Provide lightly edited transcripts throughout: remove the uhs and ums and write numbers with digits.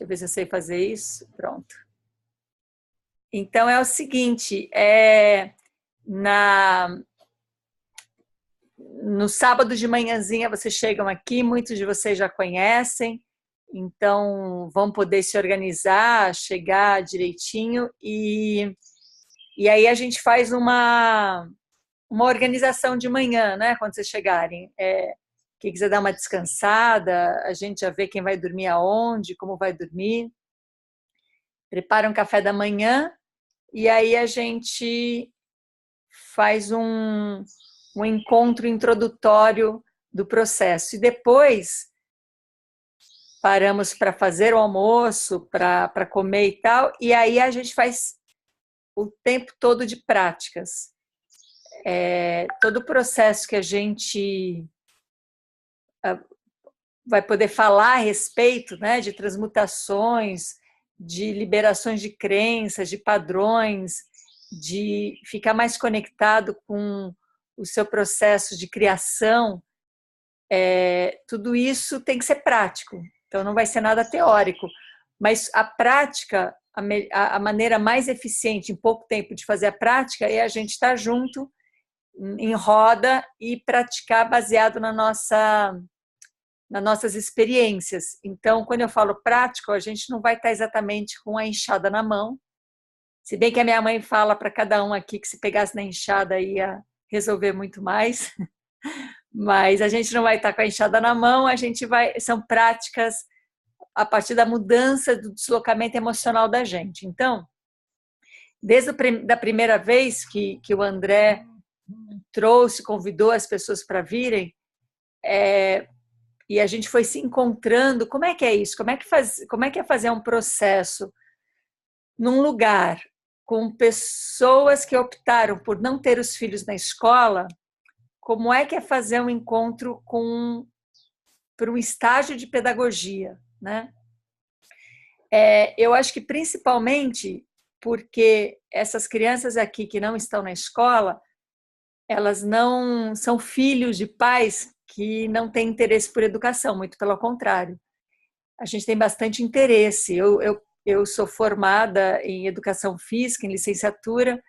Deixa eu ver se eu sei fazer isso. Pronto. Então, é o seguinte, no sábado de manhãzinha vocês chegam aqui, muitos de vocês já conhecem, então vão poder se organizar, chegar direitinho e aí a gente faz uma organização de manhã, né? Quando vocês chegarem. Quem quiser dar uma descansada, a gente já vê quem vai dormir aonde, como vai dormir. Prepara um café da manhã e aí a gente faz um encontro introdutório do processo. E depois paramos para fazer o almoço, para comer e tal, e aí a gente faz o tempo todo de práticas. Todo o processo que a gente vai poder falar a respeito, né, de transmutações, de liberações de crenças, de padrões, de ficar mais conectado com o seu processo de criação, tudo isso tem que ser prático. Então, não vai ser nada teórico. Mas a prática, a maneira mais eficiente em pouco tempo de fazer a prática é a gente estar junto, em roda, e praticar baseado nas nossas experiências. Então, quando eu falo prático, a gente não vai estar exatamente com a enxada na mão, se bem que a minha mãe fala para cada um aqui que se pegasse na enxada ia resolver muito mais, mas a gente não vai estar com a enxada na mão, são práticas a partir da mudança do deslocamento emocional da gente. Então, desde a primeira vez que o André convidou as pessoas para virem, e a gente foi se encontrando, como é que é isso? Como é que é fazer um processo num lugar com pessoas que optaram por não ter os filhos na escola? Como é que é fazer um encontro para um estágio de pedagogia, né? Eu acho que principalmente porque essas crianças aqui que não estão na escola, elas não são filhos de pais que não têm interesse por educação, muito pelo contrário. A gente tem bastante interesse. Eu sou formada em educação física, em licenciatura,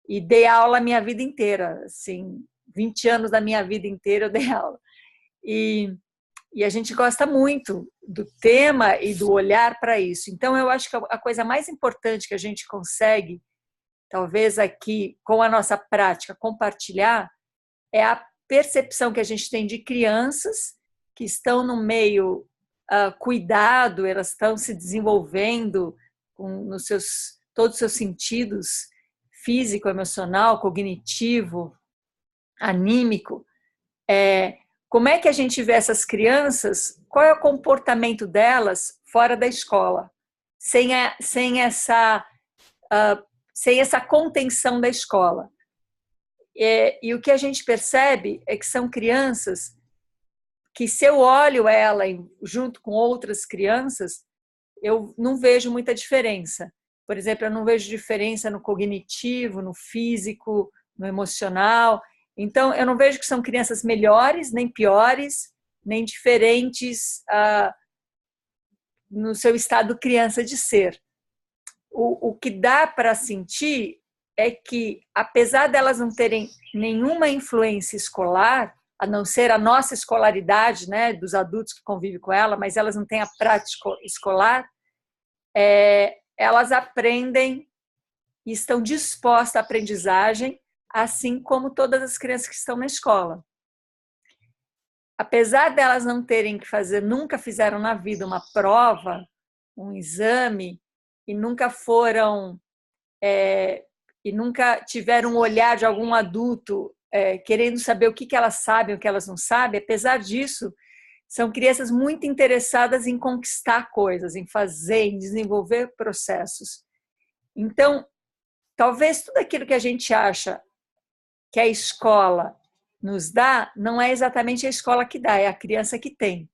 e dei aula a minha vida inteira. Assim, 20 anos da minha vida inteira eu dei aula. E a gente gosta muito do tema e do olhar para isso. Então, eu acho que a coisa mais importante que a gente consegue, talvez aqui, com a nossa prática, compartilhar, é a percepção que a gente tem de crianças que estão no meio cuidado, elas estão se desenvolvendo todos os seus sentidos, físico, emocional, cognitivo, anímico. Como é que a gente vê essas crianças? Qual é o comportamento delas fora da escola? Sem essa contenção da escola. E o que a gente percebe é que são crianças que, se eu olho ela junto com outras crianças, eu não vejo muita diferença. Por exemplo, eu não vejo diferença no cognitivo, no físico, no emocional. Então, eu não vejo que são crianças melhores, nem piores, nem diferentes no seu estado criança de ser. O que dá para sentir é que, apesar delas não terem nenhuma influência escolar, a não ser a nossa escolaridade, né, dos adultos que convivem com ela, mas elas não têm a prática escolar, elas aprendem e estão dispostas à aprendizagem, assim como todas as crianças que estão na escola. Apesar delas não terem que fazer, nunca fizeram na vida uma prova, um exame, e nunca e nunca tiveram um olhar de algum adulto querendo saber o que elas sabem, o que elas não sabem, apesar disso, são crianças muito interessadas em conquistar coisas, em fazer, em desenvolver processos. Então, talvez tudo aquilo que a gente acha que a escola nos dá, não é exatamente a escola que dá, é a criança que tem.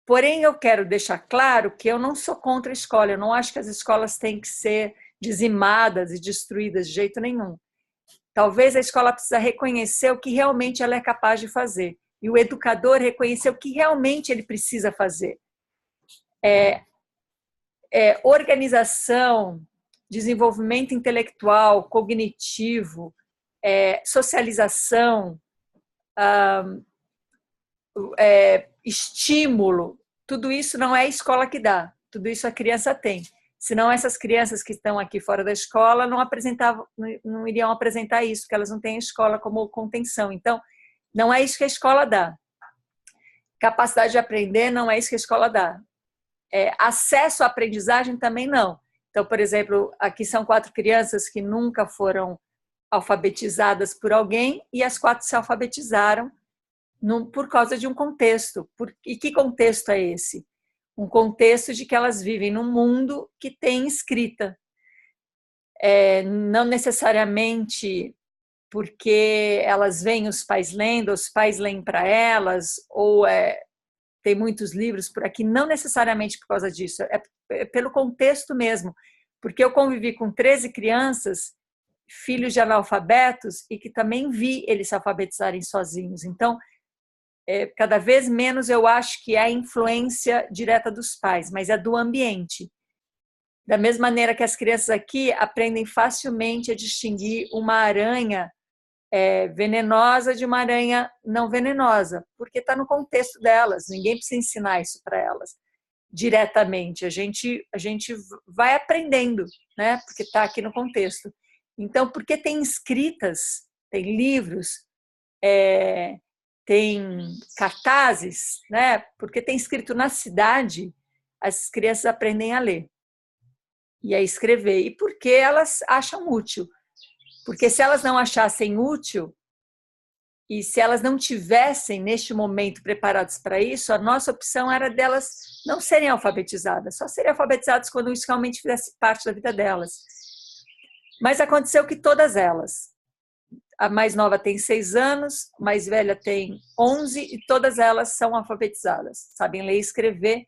Porém, eu quero deixar claro que eu não sou contra a escola, eu não acho que as escolas têm que ser dizimadas e destruídas de jeito nenhum. Talvez a escola precisa reconhecer o que realmente ela é capaz de fazer, e o educador reconhecer o que realmente ele precisa fazer. organização, desenvolvimento intelectual, cognitivo, socialização, estímulo, tudo isso não é a escola que dá, tudo isso a criança tem. Senão essas crianças que estão aqui fora da escola não iriam apresentar isso, porque elas não têm a escola como contenção. Então, não é isso que a escola dá. Capacidade de aprender não é isso que a escola dá. Acesso à aprendizagem também não. Então, por exemplo, aqui são 4 crianças que nunca foram alfabetizadas por alguém e as 4 se alfabetizaram por causa de um contexto. E que contexto é esse? Um contexto de que elas vivem num mundo que tem escrita. Não necessariamente porque elas veem os pais lendo, os pais leem para elas, ou tem muitos livros por aqui, não necessariamente por causa disso, é pelo contexto mesmo, porque eu convivi com 13 crianças, filhos de analfabetos, e que também vi eles se alfabetizarem sozinhos. Então, cada vez menos eu acho que é a influência direta dos pais, mas é do ambiente. Da mesma maneira que as crianças aqui aprendem facilmente a distinguir uma aranha venenosa de uma aranha não venenosa, porque está no contexto delas, ninguém precisa ensinar isso para elas diretamente, a gente vai aprendendo, né? Porque está aqui no contexto. Então, porque tem escritas, tem livros, tem cartazes, né? Porque tem escrito na cidade, as crianças aprendem a ler e a escrever. E porque elas acham útil. Porque se elas não achassem útil e se elas não tivessem, neste momento, preparadas para isso, a nossa opção era delas não serem alfabetizadas, só serem alfabetizadas quando isso realmente fizesse parte da vida delas. Mas aconteceu que todas elas, a mais nova tem 6 anos, a mais velha tem 11 e todas elas são alfabetizadas, sabem ler e escrever.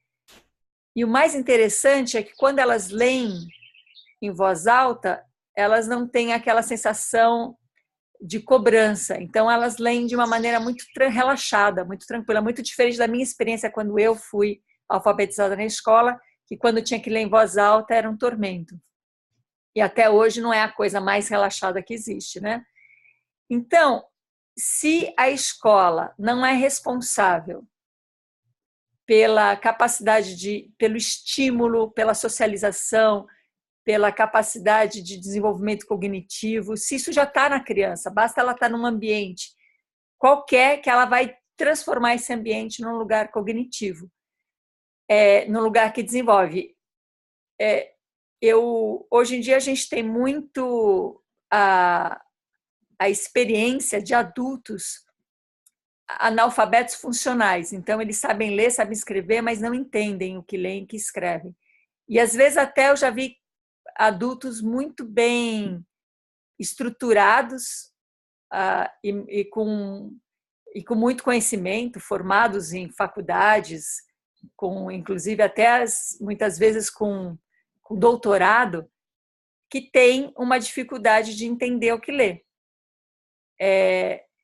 E o mais interessante é que quando elas leem em voz alta, elas não têm aquela sensação de cobrança. Então, elas leem de uma maneira muito relaxada, muito tranquila, muito diferente da minha experiência quando eu fui alfabetizada na escola, que quando tinha que ler em voz alta era um tormento. E até hoje não é a coisa mais relaxada que existe, né? Então, se a escola não é responsável pela capacidade pelo estímulo, pela socialização, pela capacidade de desenvolvimento cognitivo, se isso já está na criança, basta ela estar num ambiente qualquer que ela vai transformar esse ambiente num lugar cognitivo, num lugar que desenvolve. Hoje em dia a gente tem muito a experiência de adultos analfabetos funcionais, então eles sabem ler, sabem escrever, mas não entendem o que leem e o que escrevem. E às vezes até eu já vi adultos muito bem estruturados e com muito conhecimento, formados em faculdades, inclusive até muitas vezes com doutorado, que tem uma dificuldade de entender o que lê.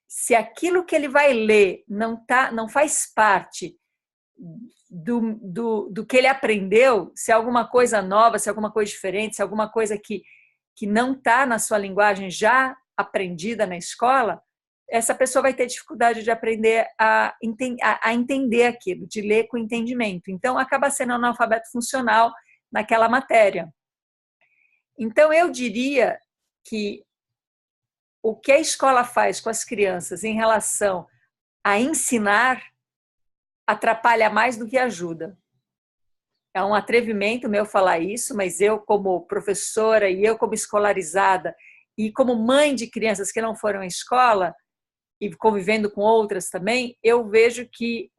Se aquilo que ele vai ler não faz parte do que ele aprendeu, se é alguma coisa nova, se é alguma coisa diferente, se é alguma coisa que não está na sua linguagem já aprendida na escola, essa pessoa vai ter dificuldade de aprender a entender aquilo, de ler com entendimento. Então, acaba sendo analfabeto funcional naquela matéria. Então, eu diria que o que a escola faz com as crianças em relação a ensinar atrapalha mais do que ajuda. É um atrevimento meu falar isso, mas eu, como professora e eu, como escolarizada e como mãe de crianças que não foram à escola e convivendo com outras também, eu vejo que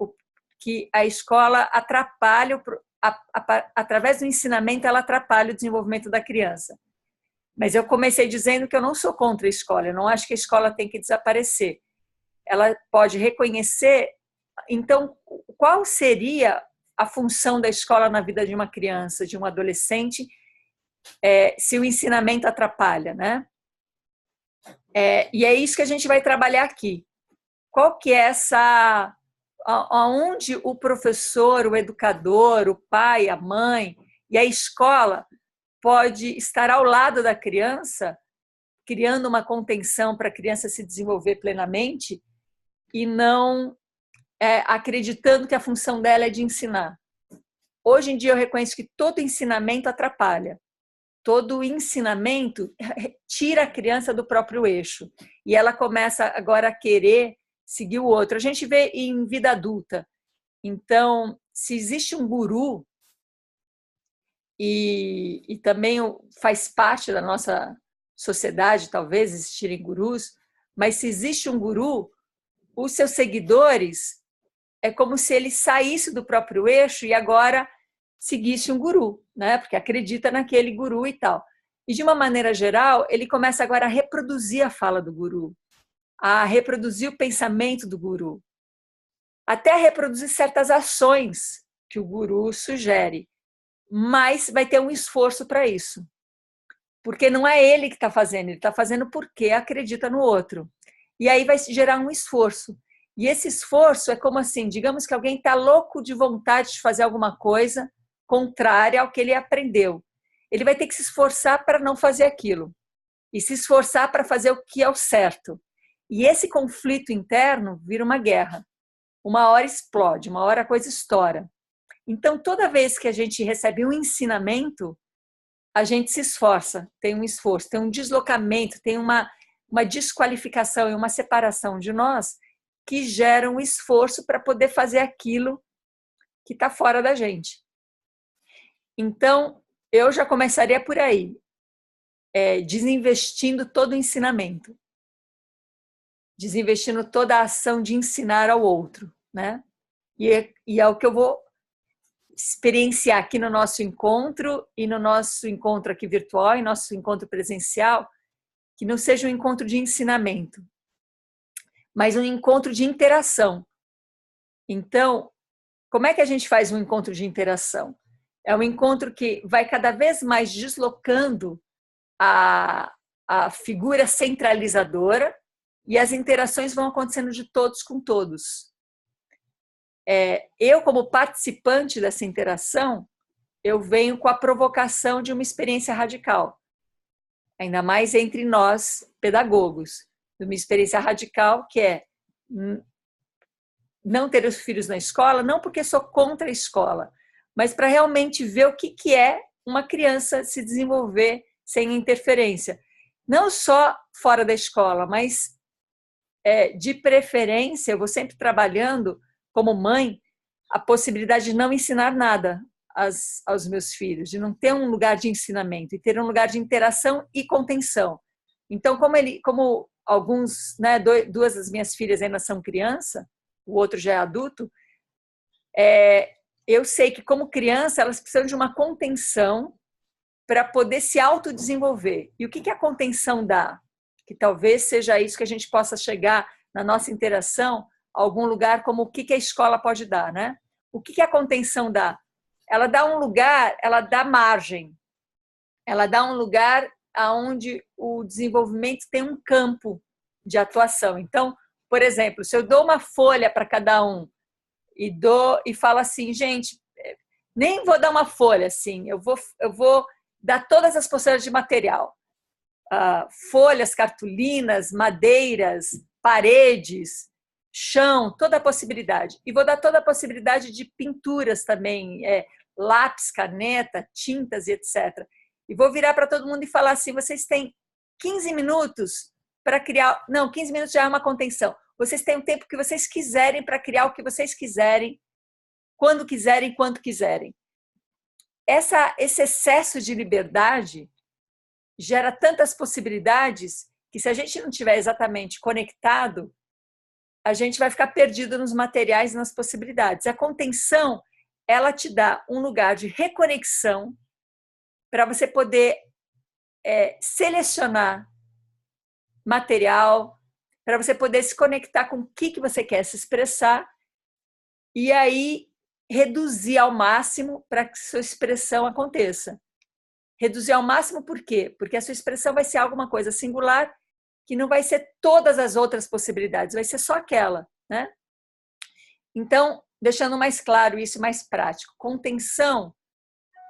a escola atrapalha, através do ensinamento, ela atrapalha o desenvolvimento da criança. Mas eu comecei dizendo que eu não sou contra a escola, eu não acho que a escola tem que desaparecer. Ela pode reconhecer. Então, qual seria a função da escola na vida de uma criança, de um adolescente, se o ensinamento atrapalha, né? E é isso que a gente vai trabalhar aqui. Qual que é aonde o professor, o educador, o pai, a mãe e a escola pode estar ao lado da criança, criando uma contenção para a criança se desenvolver plenamente e não acreditando que a função dela é de ensinar. Hoje em dia eu reconheço que todo ensinamento atrapalha. Todo ensinamento tira a criança do próprio eixo e ela começa agora a querer seguir o outro. A gente vê em vida adulta. Então, se existe um guru, e também faz parte da nossa sociedade, talvez, existirem gurus, mas se existe um guru, os seus seguidores é como se ele saísse do próprio eixo e agora seguisse um guru, né? Porque acredita naquele guru e tal. E de uma maneira geral, ele começa agora a reproduzir a fala do guru, a reproduzir o pensamento do guru, até a reproduzir certas ações que o guru sugere, mas vai ter um esforço para isso. Porque não é ele que está fazendo, ele está fazendo porque acredita no outro. E aí vai gerar um esforço. E esse esforço é como assim, digamos que alguém está louco de vontade de fazer alguma coisa contrária ao que ele aprendeu. Ele vai ter que se esforçar para não fazer aquilo. E se esforçar para fazer o que é o certo. E esse conflito interno vira uma guerra. Uma hora explode, uma hora a coisa estoura. Então, toda vez que a gente recebe um ensinamento, a gente se esforça, tem um esforço, tem um deslocamento, tem uma desqualificação e uma separação de nós que gera um esforço para poder fazer aquilo que está fora da gente. Então, eu já começaria por aí, desinvestindo todo o ensinamento, desinvestindo toda a ação de ensinar ao outro, né? E é o que eu vou experienciar aqui no nosso encontro e no nosso encontro aqui virtual e nosso encontro presencial, que não seja um encontro de ensinamento, mas um encontro de interação. Então, como é que a gente faz um encontro de interação? É um encontro que vai cada vez mais deslocando a figura centralizadora e as interações vão acontecendo de todos com todos. Eu, como participante dessa interação, eu venho com a provocação de uma experiência radical, ainda mais entre nós, pedagogos, de uma experiência radical que é não ter os filhos na escola, não porque sou contra a escola, mas para realmente ver o que é uma criança se desenvolver sem interferência. Não só fora da escola, mas de preferência, eu vou sempre trabalhando como mãe, a possibilidade de não ensinar nada aos meus filhos, de não ter um lugar de ensinamento e ter um lugar de interação e contenção. Então, como alguns, né, duas das minhas filhas ainda são criança, o outro já é adulto, eu sei que como criança elas precisam de uma contenção para poder se autodesenvolver. E o que a contenção dá? Que talvez seja isso que a gente possa chegar na nossa interação a algum lugar como o que a escola pode dar, né? O que a contenção dá? Ela dá um lugar, ela dá margem, ela dá um lugar onde o desenvolvimento tem um campo de atuação. Então, por exemplo, se eu dou uma folha para cada um e falo assim, gente, nem vou dar uma folha assim, eu vou dar todas as possibilidades de material. Folhas, cartolinas, madeiras, paredes, chão, toda a possibilidade. E vou dar toda a possibilidade de pinturas também, lápis, caneta, tintas e etc. E vou virar para todo mundo e falar assim, vocês têm 15 minutos para criar... Não, 15 minutos já é uma contenção. Vocês têm o tempo que vocês quiserem para criar o que vocês quiserem, quando quiserem, quanto quiserem. Esse excesso de liberdade gera tantas possibilidades que se a gente não estiver exatamente conectado, a gente vai ficar perdido nos materiais e nas possibilidades. A contenção, ela te dá um lugar de reconexão para você poder selecionar material, para você poder se conectar com o que você quer se expressar e aí reduzir ao máximo para que sua expressão aconteça. Reduzir ao máximo por quê? Porque a sua expressão vai ser alguma coisa singular que não vai ser todas as outras possibilidades, vai ser só aquela, né? Então, deixando mais claro isso, mais prático. Contenção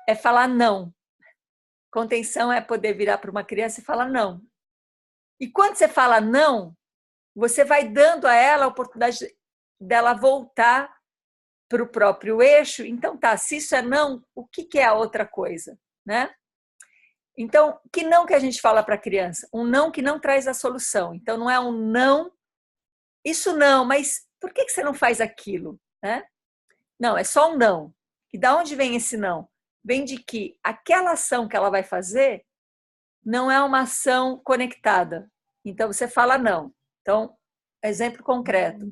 é falar não. Contenção é poder virar para uma criança e falar não. E quando você fala não, você vai dando a ela a oportunidade dela voltar para o próprio eixo. Então, tá, se isso é não, o que é a outra coisa, né? Então, que não que a gente fala para a criança? Um não que não traz a solução. Então, não é um não, isso não, mas por que você não faz aquilo, né? Não, é só um não. E da onde vem esse não? Vem de que aquela ação que ela vai fazer não é uma ação conectada. Então, você fala não. Então, exemplo concreto.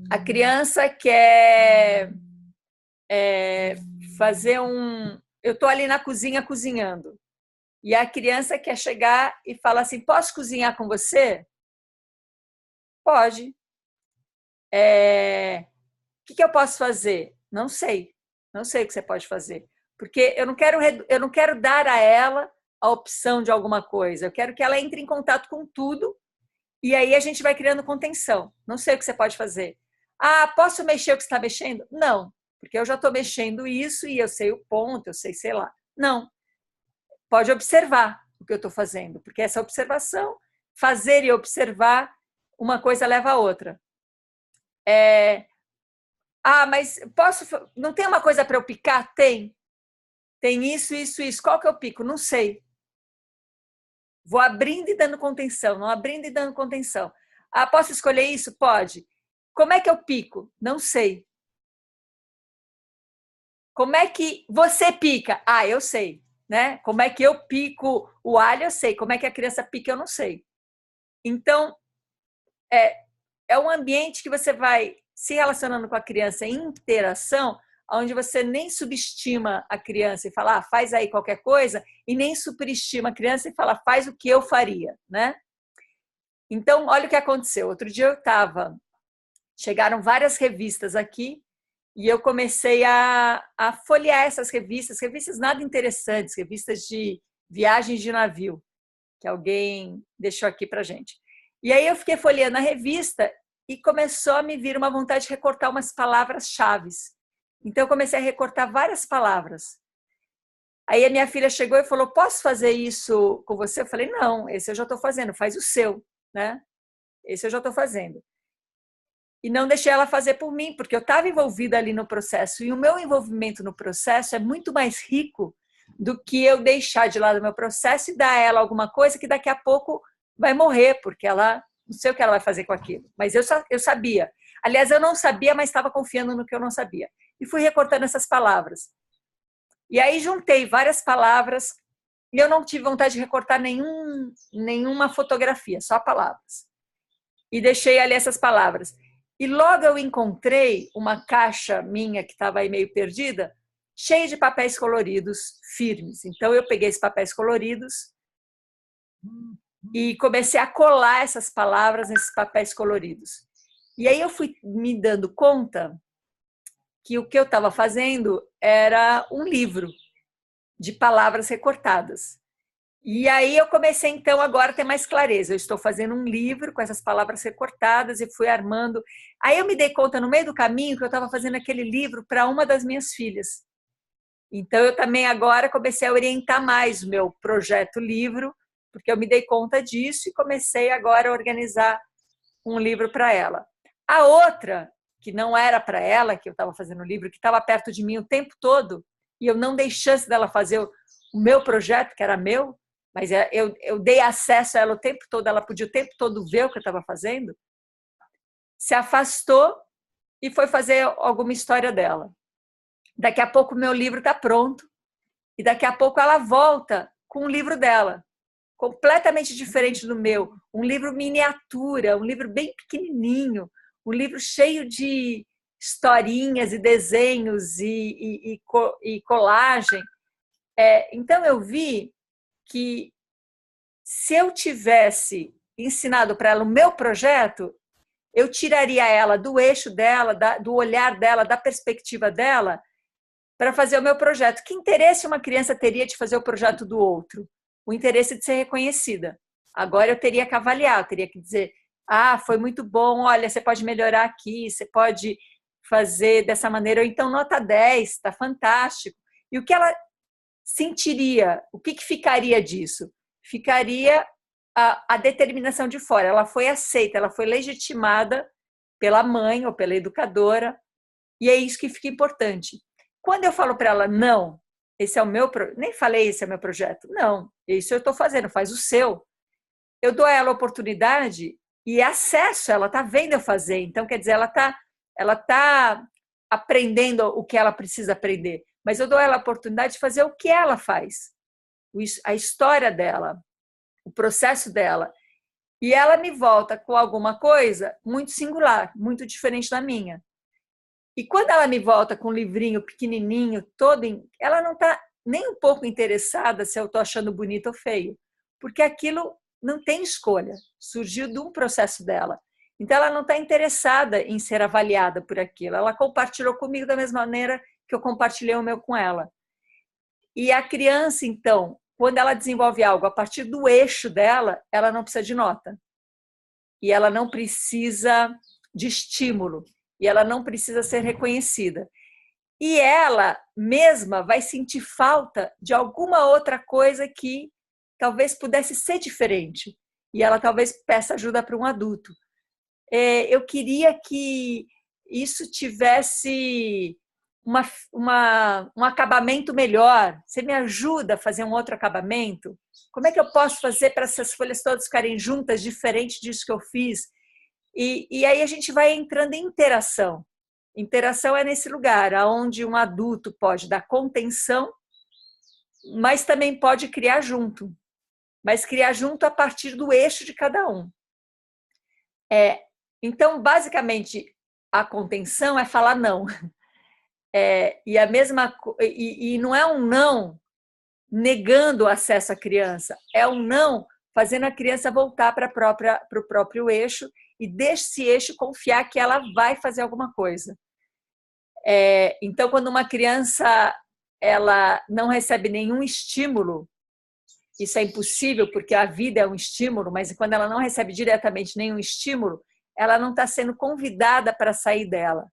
A criança quer fazer um... Eu estou ali na cozinha cozinhando. E a criança quer chegar e falar assim, posso cozinhar com você? Pode. O que eu posso fazer? Não sei. Não sei o que você pode fazer. Porque eu não quero dar a ela a opção de alguma coisa. Eu quero que ela entre em contato com tudo e aí a gente vai criando contenção. Não sei o que você pode fazer. Ah, posso mexer o que você está mexendo? Não, porque eu já estou mexendo isso e eu sei o ponto, eu sei lá. Não. Pode observar o que eu estou fazendo, porque essa observação, fazer e observar, uma coisa leva a outra. Mas não tem uma coisa para eu picar? Tem. Tem isso, isso, isso. Qual que eu pico? Não sei. Vou abrindo e dando contenção, não abrindo e dando contenção. Ah, posso escolher isso? Pode. Como é que eu pico? Não sei. Como é que você pica? Ah, eu sei. Né? Como é que eu pico o alho? Eu sei. Como é que a criança pica? Eu não sei. Então, é um ambiente que você vai se relacionando com a criança em interação, onde você nem subestima a criança e fala, faz aí qualquer coisa, e nem superestima a criança e fala, faz o que eu faria, né? Então, olha o que aconteceu. Outro dia chegaram várias revistas aqui, e eu comecei a folhear essas revistas nada interessantes, revistas de viagens de navio, que alguém deixou aqui pra gente. E aí eu fiquei folheando a revista e começou a me vir uma vontade de recortar umas palavras-chave. Então, eu comecei a recortar várias palavras. Aí a minha filha chegou e falou, posso fazer isso com você? Eu falei, não, esse eu já estou fazendo, faz o seu, né? Esse eu já estou fazendo. E não deixei ela fazer por mim, porque eu estava envolvida ali no processo. E o meu envolvimento no processo é muito mais rico do que eu deixar de lado o meu processo e dar a ela alguma coisa que daqui a pouco vai morrer, porque ela não sei o que ela vai fazer com aquilo. Mas eu sabia. Aliás, eu não sabia, mas estava confiando no que eu não sabia. E fui recortando essas palavras. E aí juntei várias palavras e eu não tive vontade de recortar nenhuma fotografia, só palavras. E deixei ali essas palavras. E logo eu encontrei uma caixa minha que estava aí meio perdida, cheia de papéis coloridos firmes. Então eu peguei esses papéis coloridos e comecei a colar essas palavras nesses papéis coloridos. E aí eu fui me dando conta que o que eu estava fazendo era um livro de palavras recortadas. E aí eu comecei, então, agora a ter mais clareza. Eu estou fazendo um livro com essas palavras recortadas e fui armando. Aí eu me dei conta, no meio do caminho, que eu estava fazendo aquele livro para uma das minhas filhas. Então, eu também agora comecei a orientar mais o meu projeto livro, porque eu me dei conta disso e comecei agora a organizar um livro para ela. A outra, que não era para ela, que eu estava fazendo o livro, que estava perto de mim o tempo todo, e eu não dei chance dela fazer o meu projeto, que era meu, mas eu dei acesso a ela o tempo todo, ela podia o tempo todo ver o que eu estava fazendo, se afastou e foi fazer alguma história dela. Daqui a pouco o meu livro está pronto, e daqui a pouco ela volta com o livro dela, completamente diferente do meu, um livro miniatura, um livro bem pequenininho, um livro cheio de historinhas e desenhos e colagem. Então eu vi que se eu tivesse ensinado para ela o meu projeto, eu tiraria ela do eixo dela, do olhar dela, da perspectiva dela, para fazer o meu projeto. Que interesse uma criança teria de fazer o projeto do outro? O interesse de ser reconhecida. Agora eu teria que avaliar, eu teria que dizer, Ah, foi muito bom, olha, você pode melhorar aqui, você pode fazer dessa maneira, ou então nota 10, está fantástico. E o que ela sentiria, o que ficaria disso? Ficaria a determinação de fora, ela foi aceita, ela foi legitimada pela mãe ou pela educadora, e é isso que fica importante. Quando eu falo para ela, não, esse é o meu, nem falei esse é o meu projeto, não, isso eu estou fazendo, faz o seu. Eu dou a ela a oportunidade e acesso, ela está vendo eu fazer, então quer dizer, ela tá aprendendo o que ela precisa aprender, mas eu dou a ela a oportunidade de fazer o que ela faz, a história dela, o processo dela. E ela me volta com alguma coisa muito singular, muito diferente da minha. E quando ela me volta com um livrinho pequenininho, ela não está nem um pouco interessada se eu estou achando bonito ou feio, porque aquilo não tem escolha, surgiu de um processo dela. Então, ela não está interessada em ser avaliada por aquilo. Ela compartilhou comigo da mesma maneira que eu compartilhei o meu com ela. E a criança, então, quando ela desenvolve algo a partir do eixo dela, ela não precisa de nota. E ela não precisa de estímulo. E ela não precisa ser reconhecida. E ela mesma vai sentir falta de alguma outra coisa que talvez pudesse ser diferente. E ela talvez peça ajuda para um adulto. Eu queria que isso tivesse um acabamento melhor. Você me ajuda a fazer um outro acabamento? Como é que eu posso fazer para essas folhas todas ficarem juntas, diferente disso que eu fiz? E aí a gente vai entrando em interação. Interação é nesse lugar, onde um adulto pode dar contenção, mas também pode criar junto. Mas criar junto a partir do eixo de cada um. Então, basicamente, a contenção é falar não. E não é um não negando o acesso à criança, é um não fazendo a criança voltar para o próprio eixo e desse eixo confiar que ela vai fazer alguma coisa. Então, quando uma criança ela não recebe nenhum estímulo, isso é impossível porque a vida é um estímulo, mas quando ela não recebe diretamente nenhum estímulo, ela não está sendo convidada para sair dela.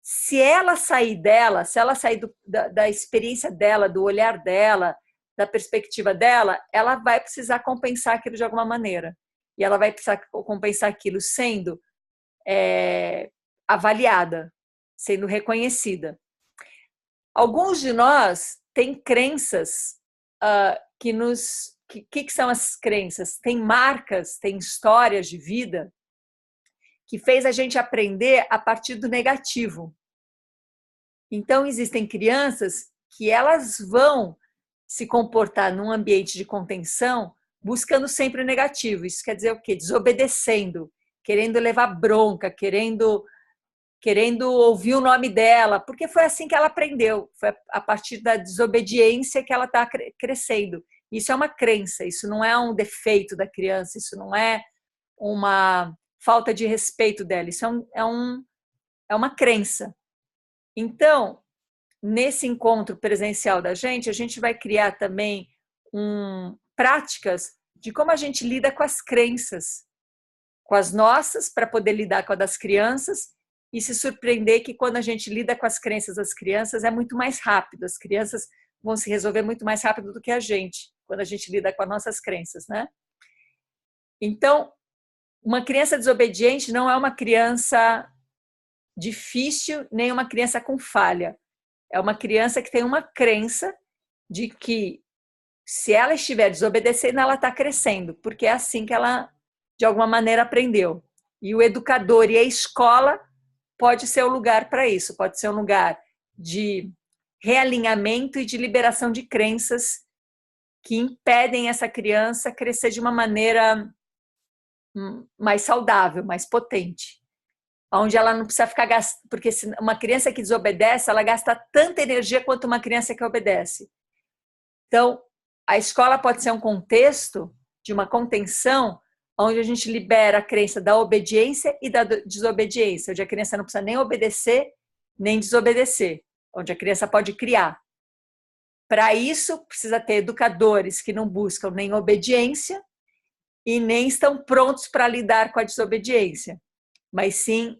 Se ela sair dela, se ela sair da experiência dela, do olhar dela, da perspectiva dela, ela vai precisar compensar aquilo de alguma maneira. E ela vai precisar compensar aquilo sendo avaliada, sendo reconhecida. Alguns de nós têm crenças que são as crenças? Tem marcas, tem histórias de vida que fez a gente aprender a partir do negativo. Então, existem crianças que elas vão se comportar num ambiente de contenção buscando sempre o negativo. Isso quer dizer o quê? Desobedecendo, querendo levar bronca, querendo ouvir o nome dela, porque foi assim que ela aprendeu, foi a partir da desobediência que ela está crescendo. Isso é uma crença, isso não é um defeito da criança, isso não é uma falta de respeito dela, isso é uma crença. Então, nesse encontro presencial da gente, a gente vai criar também práticas de como a gente lida com as crenças, com as nossas, para poder lidar com a das crianças, e se surpreender que quando a gente lida com as crenças das crianças é muito mais rápido, as crianças vão se resolver muito mais rápido do que a gente, quando a gente lida com as nossas crenças, né? Então, uma criança desobediente não é uma criança difícil, nem uma criança com falha. É uma criança que tem uma crença de que se ela estiver desobedecendo, ela está crescendo, porque é assim que ela, de alguma maneira, aprendeu. E o educador e a escola pode ser o lugar para isso, pode ser um lugar de realinhamento e de liberação de crenças que impedem essa criança crescer de uma maneira mais saudável, mais potente. Onde ela não precisa ficar gastando, porque uma criança que desobedece, ela gasta tanta energia quanto uma criança que obedece. Então, a escola pode ser um contexto de uma contenção onde a gente libera a crença da obediência e da desobediência, onde a criança não precisa nem obedecer, nem desobedecer, onde a criança pode criar. Para isso, precisa ter educadores que não buscam nem obediência e nem estão prontos para lidar com a desobediência, mas sim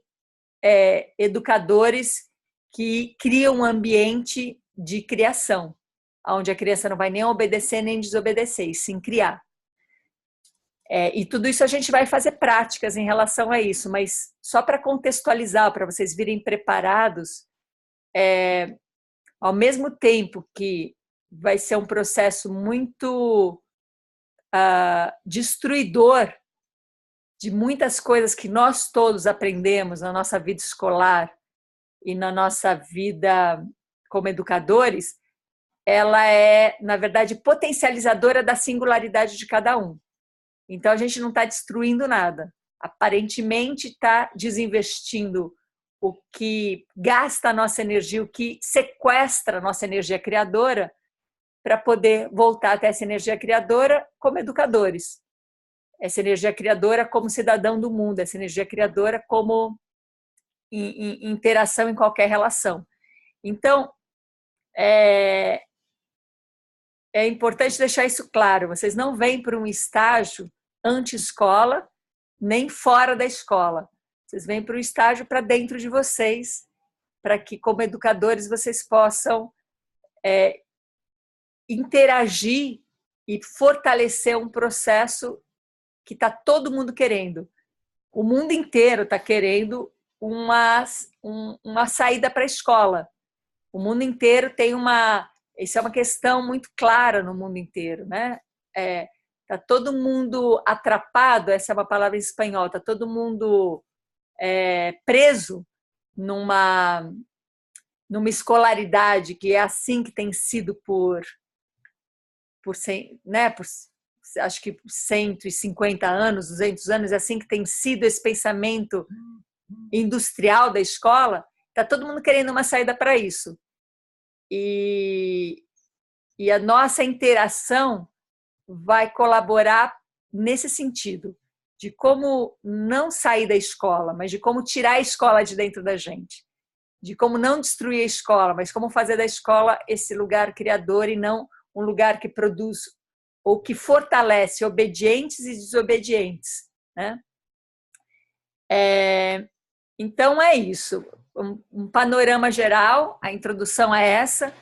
educadores que criam um ambiente de criação, onde a criança não vai nem obedecer nem desobedecer, e sim criar. E tudo isso a gente vai fazer práticas em relação a isso, mas só para contextualizar, para vocês virem preparados, ao mesmo tempo que vai ser um processo muito destruidor de muitas coisas que nós todos aprendemos na nossa vida escolar e na nossa vida como educadores, ela é, na verdade, potencializadora da singularidade de cada um. Então, a gente não está destruindo nada. Aparentemente, está desinvestindo o que gasta a nossa energia, o que sequestra a nossa energia criadora, para poder voltar até essa energia criadora como educadores. Essa energia criadora como cidadão do mundo, essa energia criadora como em interação em qualquer relação. Então, é importante deixar isso claro. Vocês não vêm para um estágio anti-escola, nem fora da escola. Vocês vêm para um estágio para dentro de vocês, para que, como educadores, vocês possam interagir e fortalecer um processo que está todo mundo querendo. O mundo inteiro está querendo uma saída para a escola. O mundo inteiro tem isso é uma questão muito clara no mundo inteiro, né? Tá todo mundo atrapado, essa é uma palavra em espanhol, tá todo mundo preso numa escolaridade que é assim que tem sido por acho que 150 anos, 200 anos, é assim que tem sido esse pensamento industrial da escola. Tá todo mundo querendo uma saída para isso. E a nossa interação vai colaborar nesse sentido, de como não sair da escola, mas de como tirar a escola de dentro da gente, de como não destruir a escola, mas como fazer da escola esse lugar criador e não um lugar que produz ou que fortalece obedientes e desobedientes, né? Então é isso, um panorama geral, a introdução é essa,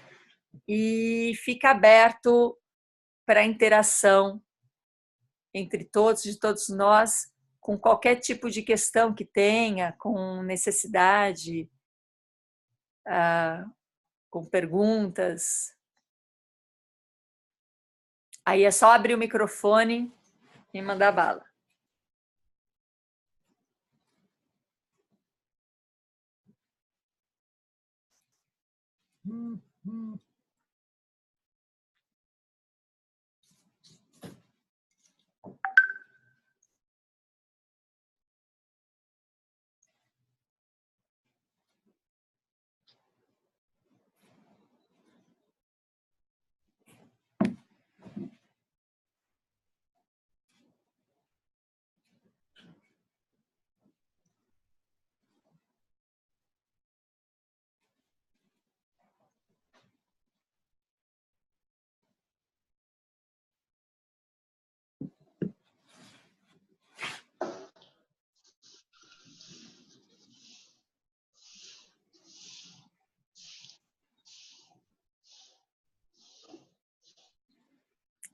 e fica aberto para a interação entre todos, de todos nós, com qualquer tipo de questão que tenha, com necessidade, com perguntas. Aí é só abrir o microfone e mandar bala.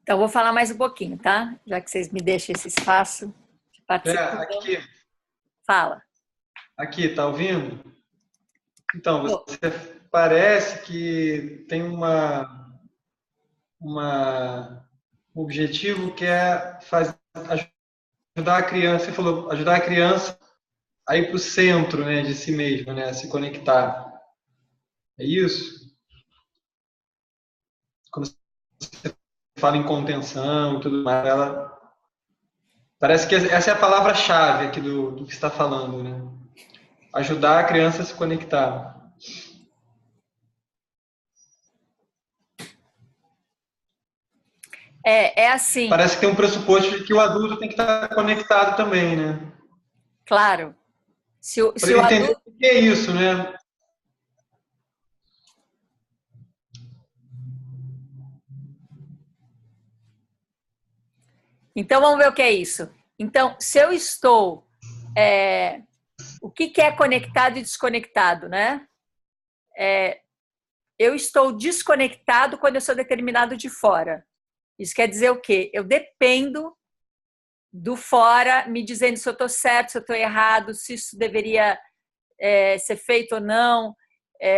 Então, vou falar mais um pouquinho, tá? Já que vocês me deixam esse espaço de participar. Aqui. Fala. Aqui, tá ouvindo? Então, você parece que tem um objetivo que é ajudar a criança, você falou, ajudar a criança a ir para o centro, né, de si mesma, né, a se conectar. É isso? Quando você fala em contenção e tudo mais, parece que essa é a palavra-chave aqui do que você está falando, né? Ajudar a criança a se conectar. É assim. Parece que tem um pressuposto de que o adulto tem que estar conectado também, né? Claro. Se o entender adulto... o que é isso, né? Então, vamos ver o que é isso. Então, se eu estou... o que é conectado e desconectado, né? Eu estou desconectado quando eu sou determinado de fora. Isso quer dizer o quê? Eu dependo do fora me dizendo se eu estou certo, se eu estou errado, se isso deveria ser feito ou não,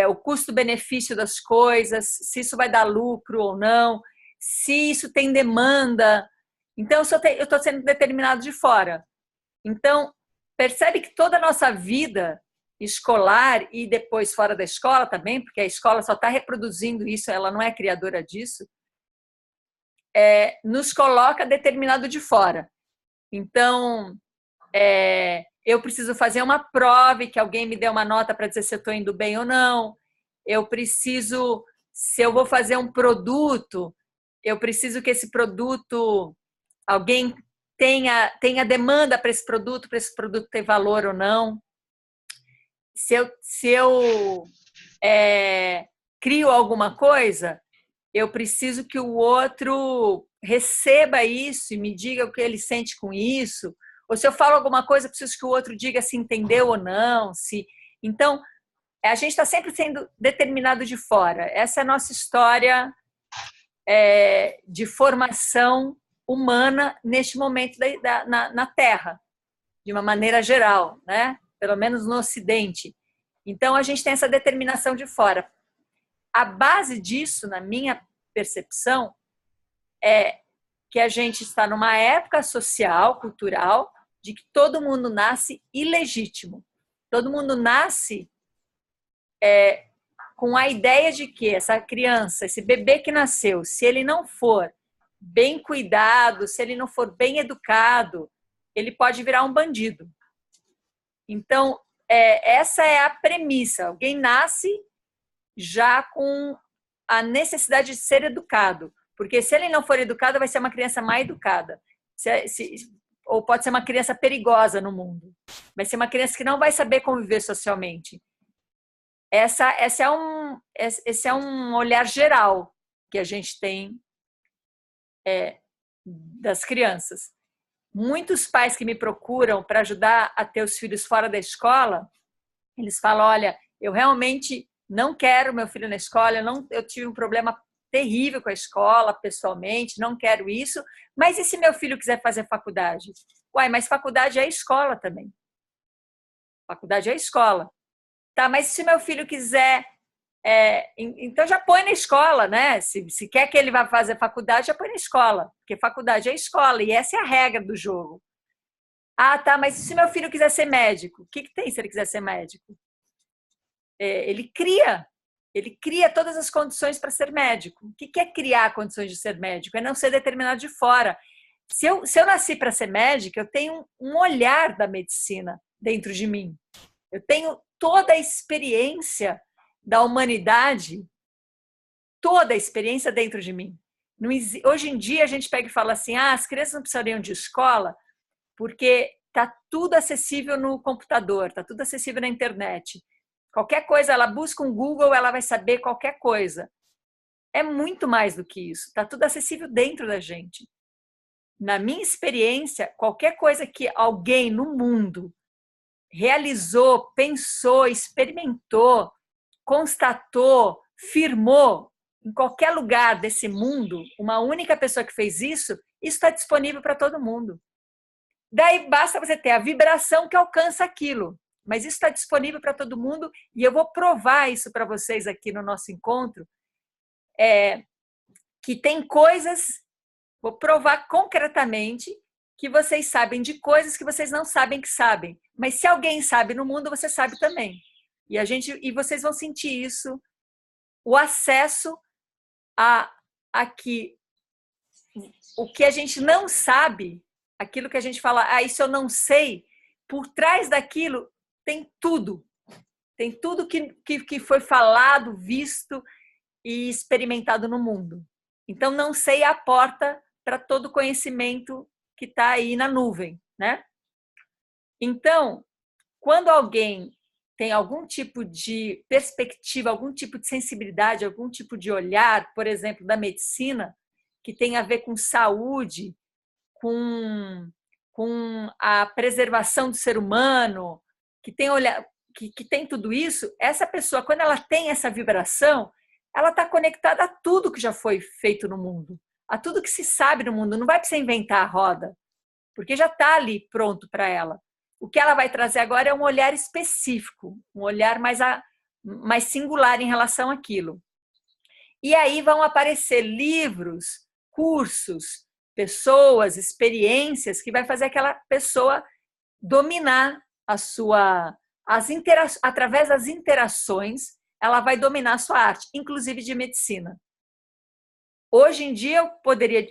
o custo-benefício das coisas, se isso vai dar lucro ou não, se isso tem demanda. Então, eu estou sendo determinado de fora. Então, percebe que toda a nossa vida escolar e depois fora da escola também, porque a escola só está reproduzindo isso, ela não é criadora disso, nos coloca determinado de fora. Então, eu preciso fazer uma prova e que alguém me dê uma nota para dizer se eu estou indo bem ou não. Eu preciso, se eu vou fazer um produto, eu preciso que esse produto, alguém tenha demanda para esse produto ter valor ou não. Se eu crio alguma coisa, eu preciso que o outro receba isso e me diga o que ele sente com isso. Ou se eu falo alguma coisa, eu preciso que o outro diga se entendeu ou não. Então, a gente está sempre sendo determinado de fora. Essa é a nossa história de formação humana neste momento na Terra, de uma maneira geral, né? Pelo menos no Ocidente. Então, a gente tem essa determinação de fora. A base disso, na minha percepção, é que a gente está numa época social, cultural, de que todo mundo nasce ilegítimo. Todo mundo nasce com a ideia de que essa criança, esse bebê que nasceu, se ele não for bem cuidado, se ele não for bem educado, ele pode virar um bandido. Então, essa é a premissa. Alguém nasce já com a necessidade de ser educado. Porque se ele não for educado, vai ser uma criança mal educada. Ou pode ser uma criança perigosa no mundo. Vai ser uma criança que não vai saber conviver socialmente. Esse é um olhar geral que a gente tem das crianças. Muitos pais que me procuram para ajudar a ter os filhos fora da escola, eles falam, olha, eu realmente não quero meu filho na escola, eu tive um problema terrível com a escola, pessoalmente, não quero isso, mas e se meu filho quiser fazer faculdade? Uai, mas faculdade é escola também. Faculdade é escola. Tá, mas se meu filho quiser... então já põe na escola, né? Se quer que ele vá fazer faculdade, já põe na escola, porque faculdade é escola, e essa é a regra do jogo. Ah, tá, mas se meu filho quiser ser médico, o que tem se ele quiser ser médico? Ele cria todas as condições para ser médico. O que é criar condições de ser médico? É não ser determinado de fora. Se eu nasci para ser médica, eu tenho um olhar da medicina dentro de mim. Eu tenho toda a experiência da humanidade, toda a experiência dentro de mim. Hoje em dia, a gente pega e fala assim, as crianças não precisariam de escola porque está tudo acessível no computador, está tudo acessível na internet. Qualquer coisa, ela busca um Google, ela vai saber qualquer coisa. É muito mais do que isso. Está tudo acessível dentro da gente. Na minha experiência, qualquer coisa que alguém no mundo realizou, pensou, experimentou, constatou, firmou, em qualquer lugar desse mundo, uma única pessoa que fez isso está disponível para todo mundo. Daí basta você ter a vibração que alcança aquilo. Mas isso está disponível para todo mundo e eu vou provar isso para vocês aqui no nosso encontro, que tem coisas, vou provar concretamente que vocês sabem de coisas que vocês não sabem que sabem. Mas se alguém sabe no mundo, você sabe também. E vocês vão sentir isso, o acesso a que o que a gente não sabe, aquilo que a gente fala, isso eu não sei, por trás daquilo tem tudo. Tem tudo que foi falado, visto e experimentado no mundo. Então, não sei a porta para todo o conhecimento que está aí na nuvem, né? Então, quando alguém tem algum tipo de perspectiva, algum tipo de sensibilidade, algum tipo de olhar, por exemplo, da medicina, que tem a ver com saúde, com a preservação do ser humano, que tem tudo isso, essa pessoa, quando ela tem essa vibração, ela está conectada a tudo que já foi feito no mundo, a tudo que se sabe no mundo. Não vai precisar inventar a roda, porque já está ali pronto para ela. O que ela vai trazer agora é um olhar específico, um olhar mais singular em relação àquilo. E aí vão aparecer livros, cursos, pessoas, experiências que vai fazer aquela pessoa dominar através das interações, ela vai dominar a sua arte, inclusive de medicina. Hoje em dia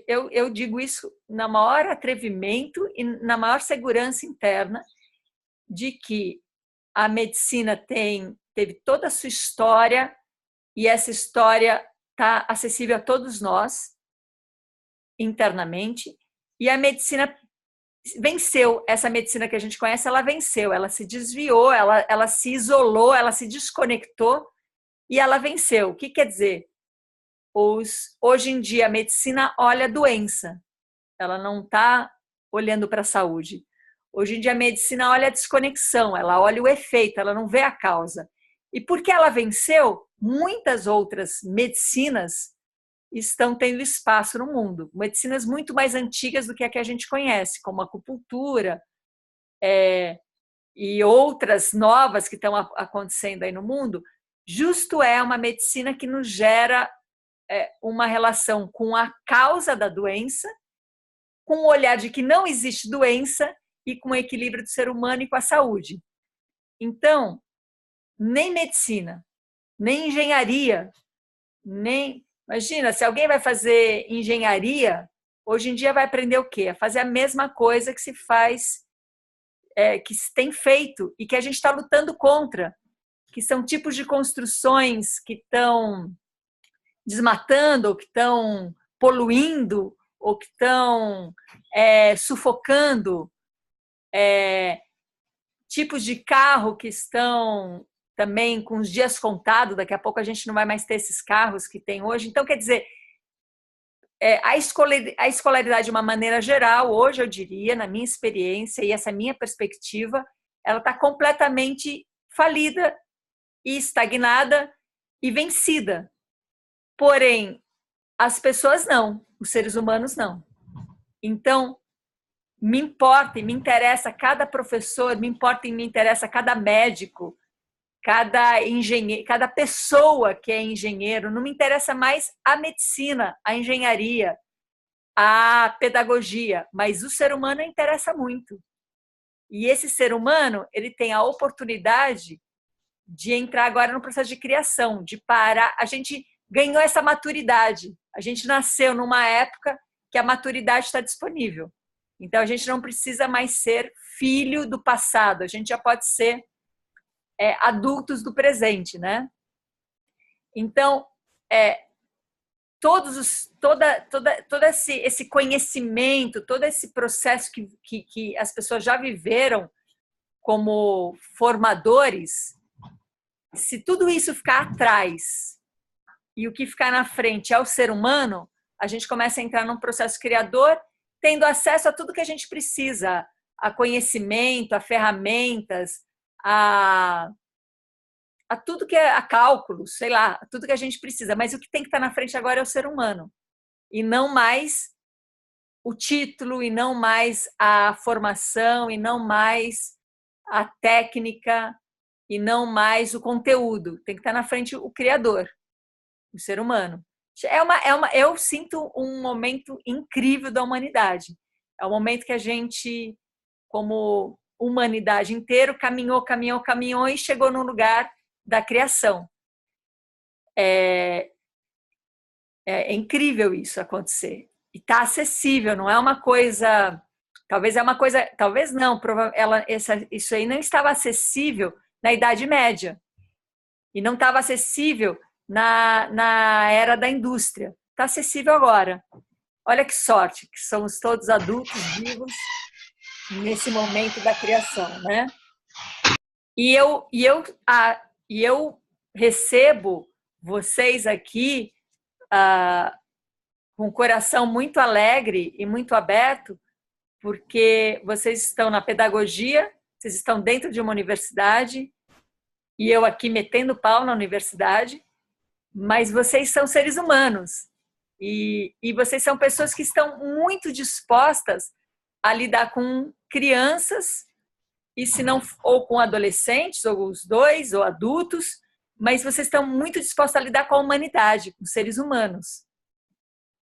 eu digo isso na maior atrevimento e na maior segurança interna de que a medicina teve toda a sua história e essa história está acessível a todos nós internamente, e a medicina venceu. Essa medicina que a gente conhece, ela venceu, ela se desviou, ela se isolou, ela se desconectou e ela venceu. O que quer dizer? Hoje em dia a medicina olha a doença, ela não está olhando para a saúde. Hoje em dia a medicina olha a desconexão, ela olha o efeito, ela não vê a causa. E porque ela venceu, muitas outras medicinas estão tendo espaço no mundo. Medicinas muito mais antigas do que a que a gente conhece, como a acupuntura e outras novas que estão acontecendo aí no mundo. Justo é uma medicina que nos gera uma relação com a causa da doença, com o olhar de que não existe doença e com o equilíbrio do ser humano e com a saúde. Então, nem medicina, nem engenharia, Imagina, se alguém vai fazer engenharia, hoje em dia vai aprender o quê? A fazer a mesma coisa que se faz, que se tem feito e que a gente está lutando contra, que são tipos de construções que estão desmatando, ou que estão poluindo, ou que estão sufocando, tipos de carro que estão também com os dias contados, daqui a pouco a gente não vai mais ter esses carros que tem hoje. Então, quer dizer, a escolaridade de uma maneira geral, hoje eu diria, na minha experiência e essa minha perspectiva, ela está completamente falida e estagnada e vencida. Porém, as pessoas não, os seres humanos não. Então, me importa e me interessa cada professor, me importa e me interessa cada médico, cada engenheiro, cada pessoa que é engenheiro. Não me interessa mais a medicina, a engenharia, a pedagogia, mas o ser humano interessa muito. E esse ser humano, ele tem a oportunidade de entrar agora no processo de criação, de parar. A gente ganhou essa maturidade. A gente nasceu numa época que a maturidade está disponível. Então, a gente não precisa mais ser filho do passado, a gente já pode ser adultos do presente, né? Então, todo esse conhecimento, todo esse processo que as pessoas já viveram como formadores, se tudo isso ficar atrás e o que ficar na frente é o ser humano, a gente começa a entrar num processo criador, tendo acesso a tudo que a gente precisa, a conhecimento, a ferramentas, a tudo que a cálculos, sei lá, a tudo que a gente precisa. Mas o que tem que estar na frente agora é o ser humano. E não mais o título, e não mais a formação, e não mais a técnica, e não mais o conteúdo. Tem que estar na frente o criador, o ser humano. Eu sinto um momento incrível da humanidade. É o momento que a gente, como humanidade inteira, caminhou e chegou num lugar da criação. É incrível isso acontecer. E está acessível, não é uma coisa... Talvez não, isso aí não estava acessível na Idade Média. E não estava acessível na era da indústria. Está acessível agora. Olha que sorte, que somos todos adultos vivos nesse momento da criação, né? E eu recebo vocês aqui com o coração muito alegre e muito aberto, porque vocês estão na pedagogia, vocês estão dentro de uma universidade, e eu aqui metendo pau na universidade, mas vocês são seres humanos. E vocês são pessoas que estão muito dispostas a lidar com crianças, e se não, ou com adolescentes, ou os dois, ou adultos, mas vocês estão muito dispostos a lidar com a humanidade, com seres humanos.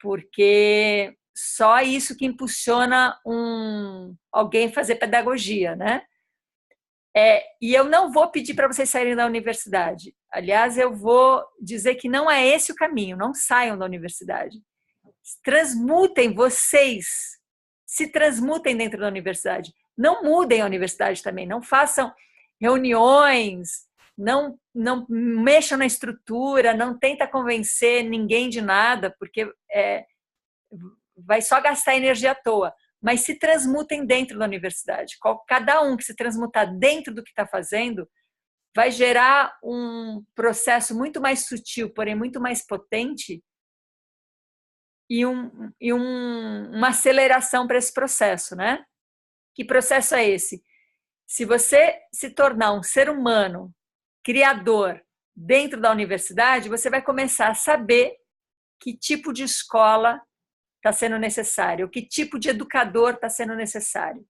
Porque só isso que impulsiona alguém fazer pedagogia, né? E eu não vou pedir para vocês saírem da universidade. Aliás, eu vou dizer que não é esse o caminho. Não saiam da universidade. Transmutem vocês. Se transmutem dentro da universidade. Não mudem a universidade também. Não façam reuniões. Não mexam na estrutura. Não tenta convencer ninguém de nada, porque vai só gastar energia à toa. Mas se transmutem dentro da universidade. Cada um que se transmutar dentro do que está fazendo vai gerar um processo muito mais sutil, porém muito mais potente, e uma aceleração para esse processo, né? Que processo é esse? Se você se tornar um ser humano criador dentro da universidade, você vai começar a saber que tipo de escola está sendo necessário, que tipo de educador está sendo necessário.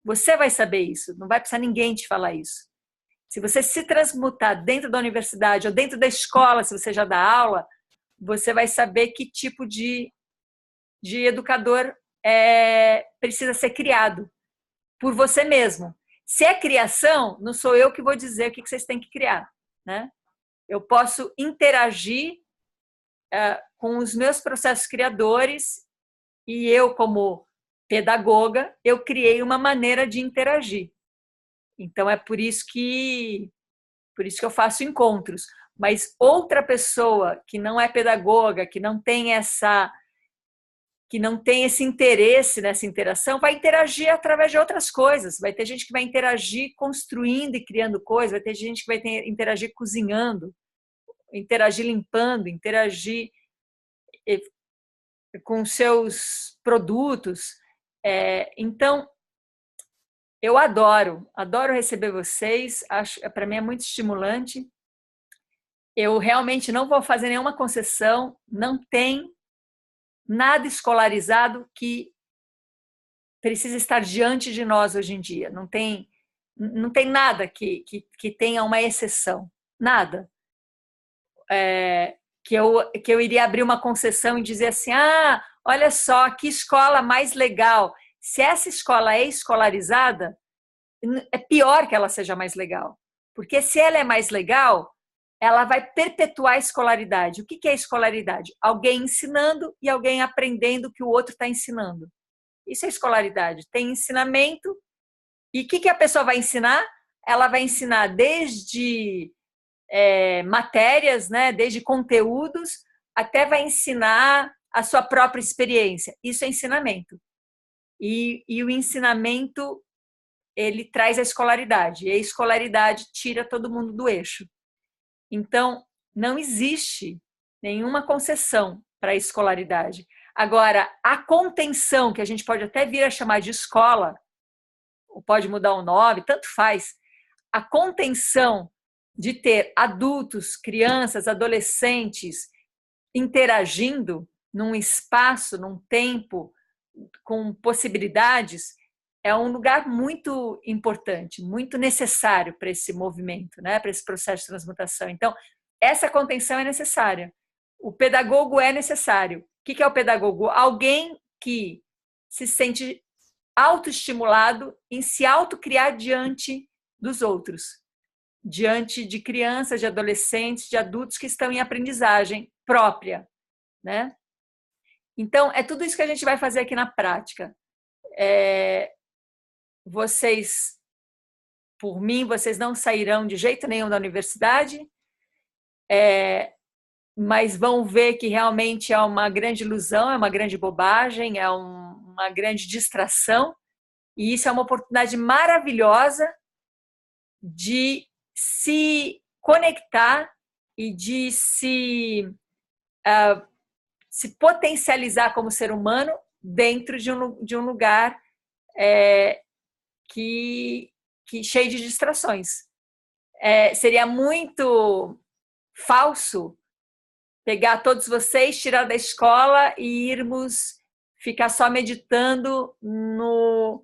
Você vai saber isso, não vai precisar ninguém te falar isso. Se você se transmutar dentro da universidade ou dentro da escola, se você já dá aula, você vai saber que tipo de educador precisa ser criado por você mesmo. Se é criação, não sou eu que vou dizer o que vocês têm que criar, né? Eu posso interagir com os meus processos criadores. E eu, como pedagoga, eu criei uma maneira de interagir. Então, é por isso que eu faço encontros. Mas outra pessoa que não é pedagoga, que não tem esse interesse nessa interação, vai interagir através de outras coisas. Vai ter gente que vai interagir construindo e criando coisas, vai ter gente que vai interagir cozinhando, interagir limpando, interagir com seus produtos. Então, eu adoro receber vocês, para mim é muito estimulante. Eu realmente não vou fazer nenhuma concessão, não tem nada escolarizado que precisa estar diante de nós hoje em dia. Não tem nada que tenha uma exceção, nada. Que eu iria abrir uma concessão e dizer assim, olha só, que escola mais legal. Se essa escola é escolarizada, é pior que ela seja mais legal. Porque se ela é mais legal, ela vai perpetuar a escolaridade. O que é escolaridade? Alguém ensinando e alguém aprendendo o que o outro está ensinando. Isso é escolaridade. Tem ensinamento. E o que a pessoa vai ensinar? Ela vai ensinar desde matérias, né, desde conteúdos, até vai ensinar a sua própria experiência. Isso é ensinamento. E o ensinamento, ele traz a escolaridade. E a escolaridade tira todo mundo do eixo. Então, não existe nenhuma concessão para a escolaridade. Agora, a contenção, que a gente pode até vir a chamar de escola, ou pode mudar o nome, tanto faz, a contenção de ter adultos, crianças, adolescentes interagindo num espaço, num tempo, com possibilidades, é um lugar muito importante, muito necessário para esse movimento, né? Para esse processo de transmutação. Então, essa contenção é necessária. O pedagogo é necessário. O que é o pedagogo? Alguém que se sente autoestimulado em se autocriar diante dos outros, diante de crianças, de adolescentes, de adultos que estão em aprendizagem própria, né? Então, é tudo isso que a gente vai fazer aqui na prática. Vocês, por mim, vocês não sairão de jeito nenhum da universidade, mas vão ver que realmente é uma grande ilusão, é uma grande bobagem, é uma grande distração, e isso é uma oportunidade maravilhosa de se conectar e de se potencializar como ser humano dentro de um lugar que cheio de distrações. Seria muito falso pegar todos vocês, tirar da escola e irmos ficar só meditando no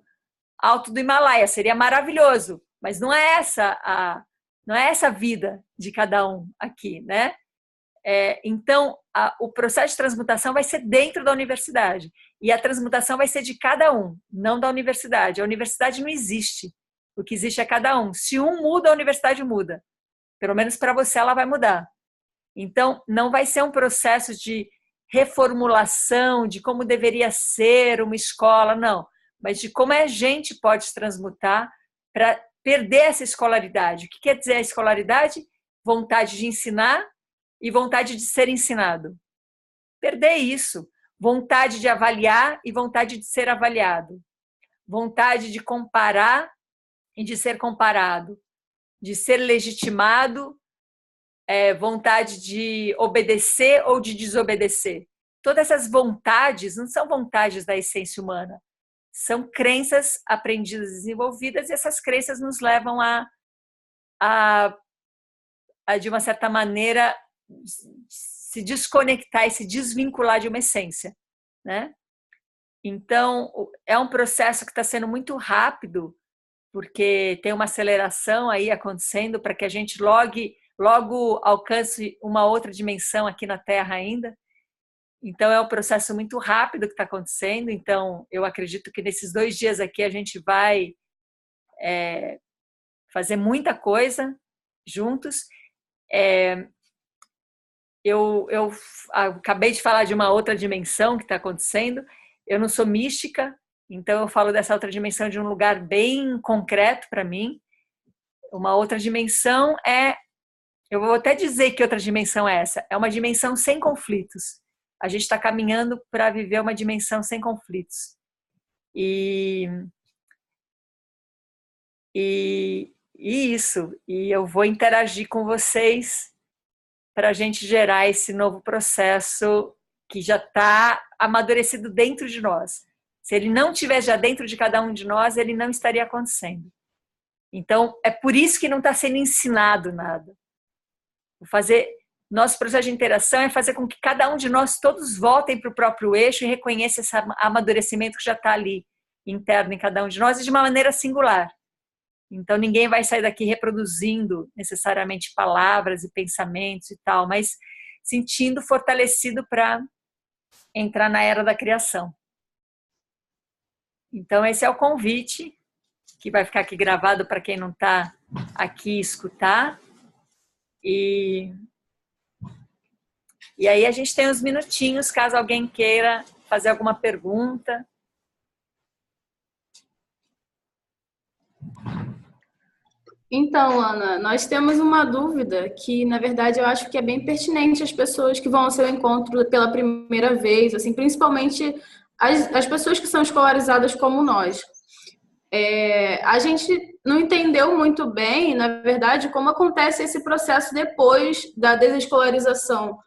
alto do Himalaia. Seria maravilhoso, mas não é essa a vida de cada um aqui, né? Então, o processo de transmutação vai ser dentro da universidade. E a transmutação vai ser de cada um, não da universidade. A universidade não existe. O que existe é cada um. Se um muda, a universidade muda. Pelo menos para você ela vai mudar. Então, não vai ser um processo de reformulação de como deveria ser uma escola, não. Mas de como a gente pode se transmutar para perder essa escolaridade. O que quer dizer a escolaridade? Vontade de ensinar e vontade de ser ensinado. Perder isso. Vontade de avaliar e vontade de ser avaliado. Vontade de comparar e de ser comparado. De ser legitimado, vontade de obedecer ou de desobedecer. Todas essas vontades não são vontades da essência humana. São crenças aprendidas e desenvolvidas, e essas crenças nos levam a de uma certa maneira, se desconectar e se desvincular de uma essência, né? Então, é um processo que está sendo muito rápido, porque tem uma aceleração aí acontecendo para que a gente logo alcance uma outra dimensão aqui na Terra ainda. Então, é um processo muito rápido que está acontecendo. Então, eu acredito que nesses 2 dias aqui a gente vai fazer muita coisa juntos. Eu acabei de falar de uma outra dimensão que está acontecendo. Eu não sou mística, então eu falo dessa outra dimensão de um lugar bem concreto para mim. Uma outra dimensão eu vou até dizer que outra dimensão é essa, é uma dimensão sem conflitos. A gente está caminhando para viver uma dimensão sem conflitos. E isso, e eu vou interagir com vocês para a gente gerar esse novo processo que já está amadurecido dentro de nós. Se ele não estiver já dentro de cada um de nós, ele não estaria acontecendo. Então, é por isso que não está sendo ensinado nada. Nosso processo de interação é fazer com que cada um de nós todos voltem para o próprio eixo e reconheça esse amadurecimento que já está ali, interno em cada um de nós, e de uma maneira singular. Então, ninguém vai sair daqui reproduzindo necessariamente palavras e pensamentos e tal, mas sentindo fortalecido para entrar na era da criação. Então, esse é o convite, que vai ficar aqui gravado para quem não está aqui escutar. E aí a gente tem uns minutinhos, caso alguém queira fazer alguma pergunta. Então, Ana, nós temos uma dúvida que, na verdade, eu acho que é bem pertinente às pessoas que vão ao seu encontro pela primeira vez, assim, principalmente as pessoas que são escolarizadas como nós. A gente não entendeu muito bem, na verdade, como acontece esse processo depois da desescolarização,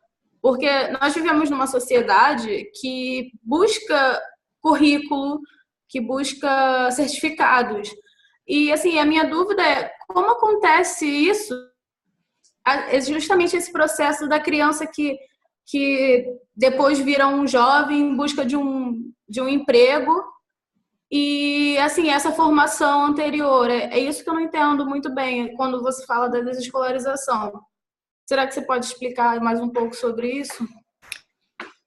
porque nós vivemos numa sociedade que busca currículo, que busca certificados. E, assim, a minha dúvida é como acontece isso, justamente esse processo da criança que depois vira um jovem em busca de um emprego e, assim, essa formação anterior. É isso que eu não entendo muito bem quando você fala da desescolarização. Será que você pode explicar mais um pouco sobre isso?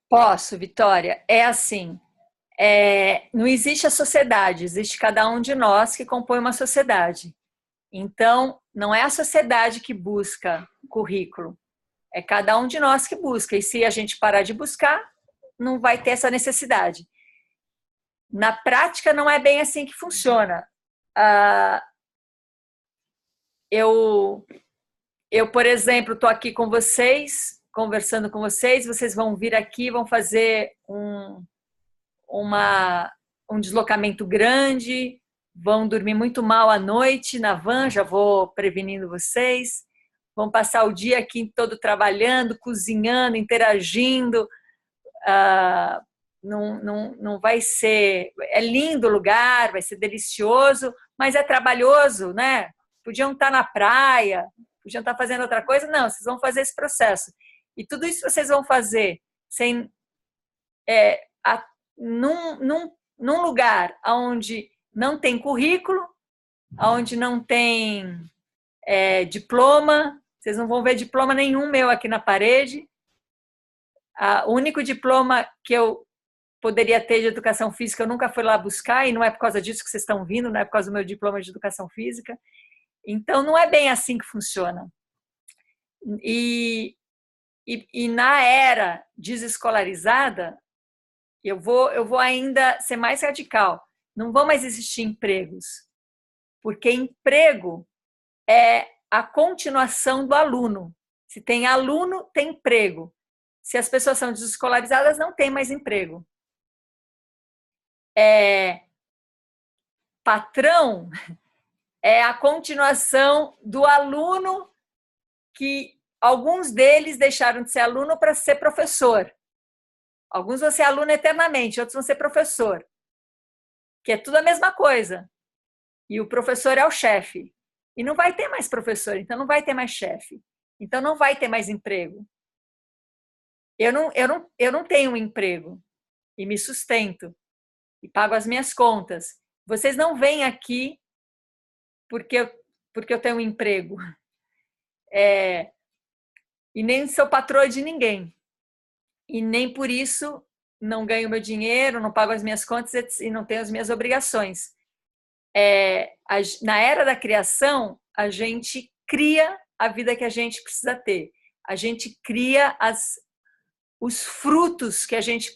Posso, Vitória. É assim, não existe a sociedade, existe cada um de nós que compõe uma sociedade. Então, não é a sociedade que busca currículo, é cada um de nós que busca. E se a gente parar de buscar, não vai ter essa necessidade. Na prática, não é bem assim que funciona. Eu, por exemplo, estou aqui com vocês, conversando com vocês, vocês vão vir aqui, vão fazer um deslocamento grande, vão dormir muito mal à noite na van, já vou prevenindo vocês, vão passar o dia aqui todo trabalhando, cozinhando, interagindo, não vai ser... É lindo o lugar, vai ser delicioso, mas é trabalhoso, né? Podiam estar na praia, podiam estar fazendo outra coisa. Não, vocês vão fazer esse processo. E tudo isso vocês vão fazer sem, num lugar onde não tem currículo, onde não tem diploma. Vocês não vão ver diploma nenhum meu aqui na parede. O único diploma que eu poderia ter de educação física, eu nunca fui lá buscar, e não é por causa disso que vocês estão vindo, não é por causa do meu diploma de educação física. Então, não é bem assim que funciona. E na era desescolarizada, eu vou ainda ser mais radical. Não vão mais existir empregos, porque emprego é a continuação do aluno. Se tem aluno, tem emprego. Se as pessoas são desescolarizadas, não tem mais emprego. Patrão é a continuação do aluno, que alguns deles deixaram de ser aluno para ser professor. Alguns vão ser aluno eternamente, outros vão ser professor. Que é tudo a mesma coisa. E o professor é o chefe. E não vai ter mais professor, então não vai ter mais chefe. Então não vai ter mais emprego. Eu não tenho um emprego e me sustento e pago as minhas contas. Vocês não vêm aqui porque eu tenho um emprego. E nem sou patroa de ninguém. E nem por isso não ganho meu dinheiro, não pago as minhas contas e não tenho as minhas obrigações. Na era da criação, a gente cria a vida que a gente precisa ter. A gente cria os frutos que a gente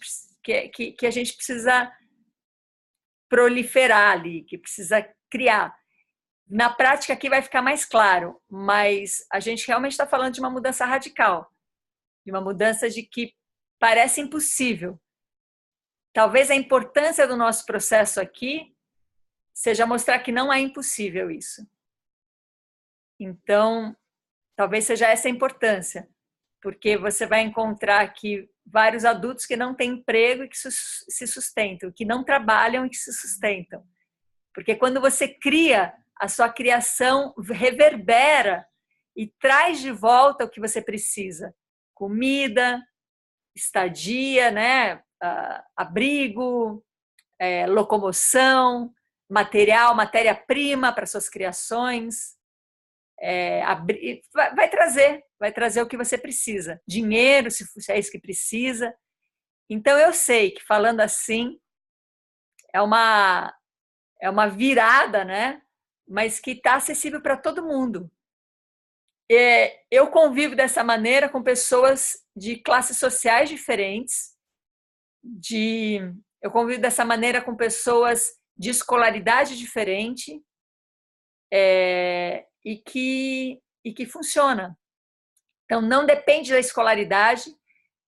precisa proliferar ali, que precisa criar. Na prática aqui vai ficar mais claro, mas a gente realmente está falando de uma mudança radical, de uma mudança de que parece impossível. Talvez a importância do nosso processo aqui seja mostrar que não é impossível isso. Então, talvez seja essa a importância, porque você vai encontrar aqui vários adultos que não têm emprego e que se sustentam, que não trabalham e que se sustentam. Porque quando você cria, a sua criação reverbera e traz de volta o que você precisa. Comida, estadia, né? Abrigo, locomoção, material, matéria-prima para suas criações. Vai trazer o que você precisa. Dinheiro, se é isso que precisa. Então, eu sei que falando assim é uma virada, né? Mas que está acessível para todo mundo. Eu convivo dessa maneira com pessoas de classes sociais diferentes, eu convivo dessa maneira com pessoas de escolaridade diferente, e que funciona. Então, não depende da escolaridade,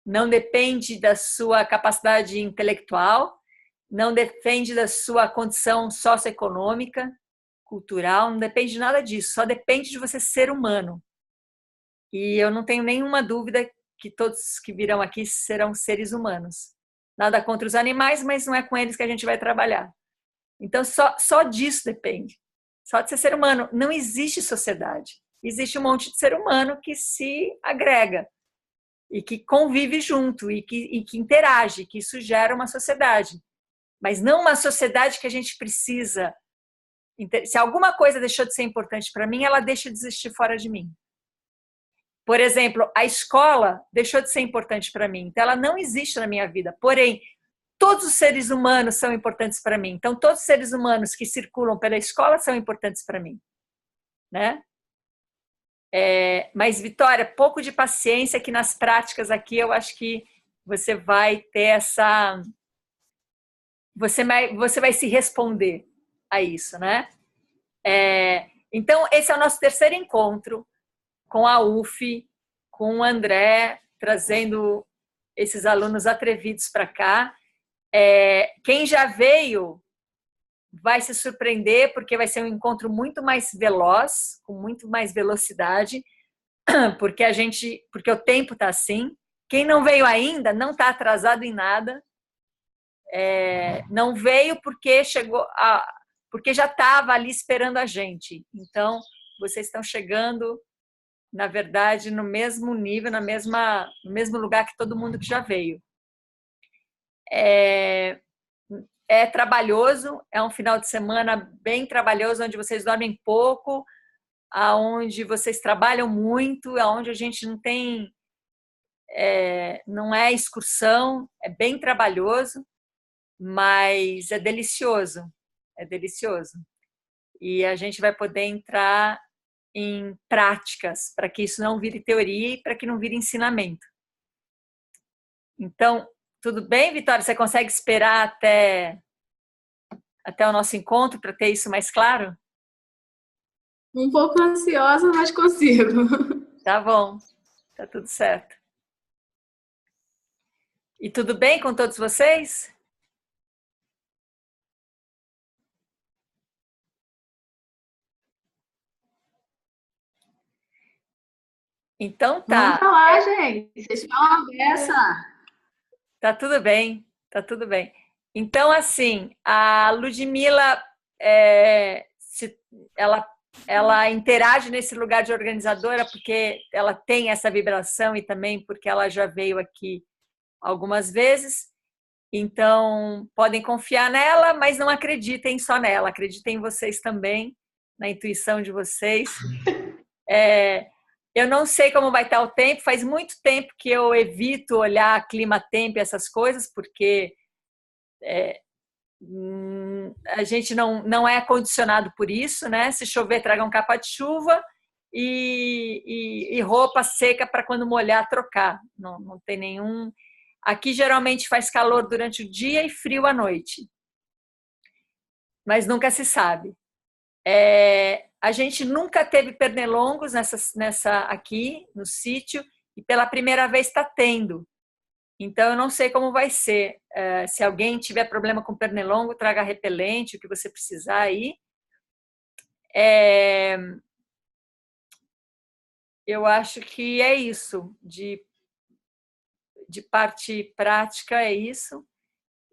não depende da sua capacidade intelectual, não depende da sua condição socioeconômica, cultural, não depende de nada disso, só depende de você ser humano. E eu não tenho nenhuma dúvida que todos que virão aqui serão seres humanos. Nada contra os animais, mas não é com eles que a gente vai trabalhar. Então, só disso depende. Só de ser ser humano. Não existe sociedade. Existe um monte de ser humano que se agrega e que convive junto e que interage, que isso gera uma sociedade. Mas não uma sociedade que a gente precisa. Se alguma coisa deixou de ser importante para mim, ela deixa de existir fora de mim. Por exemplo, a escola deixou de ser importante para mim, então ela não existe na minha vida. Porém, todos os seres humanos são importantes para mim. Então, todos os seres humanos que circulam pela escola são importantes para mim, né? Mas, Vitória, pouco de paciência, que nas práticas aqui eu acho que você vai ter essa... Você vai se responder a isso, né? Então, esse é o nosso terceiro encontro com a UF, com o André, trazendo esses alunos atrevidos para cá. Quem já veio vai se surpreender, porque vai ser um encontro muito mais veloz, com muito mais velocidade, porque o tempo está assim. Quem não veio ainda não está atrasado em nada, não veio porque porque já estava ali esperando a gente. Então, vocês estão chegando, na verdade, no mesmo nível, no mesmo lugar que todo mundo que já veio. É trabalhoso, é um final de semana bem trabalhoso, onde vocês dormem pouco, aonde vocês trabalham muito, aonde a gente não tem, não é excursão, é bem trabalhoso, mas é delicioso, é delicioso. E a gente vai poder entrar em práticas para que isso não vire teoria e para que não vire ensinamento. Então, tudo bem, Vitória? Você consegue esperar até o nosso encontro para ter isso mais claro? Um pouco ansiosa, mas consigo. Tá bom, tá tudo certo. E tudo bem com todos vocês? Então Vamos tá. falar, gente. Vocês falam dessa. Tá tudo bem, tá tudo bem. Então, assim, a Ludmila, ela interage nesse lugar de organizadora porque ela tem essa vibração e também porque ela já veio aqui algumas vezes. Então, podem confiar nela, mas não acreditem só nela, acreditem em vocês também, na intuição de vocês. Eu não sei como vai estar o tempo, faz muito tempo que eu evito olhar clima-tempo e essas coisas, porque a gente não é condicionado por isso, né? Se chover, tragam capa de chuva e roupa seca para quando molhar, trocar. Não tem nenhum. Aqui geralmente faz calor durante o dia e frio à noite, mas nunca se sabe. A gente nunca teve pernilongos nessa aqui no sítio e pela primeira vez está tendo. Então eu não sei como vai ser. Se alguém tiver problema com pernilongo, traga repelente, o que você precisar aí. Eu acho que é isso. De parte prática é isso.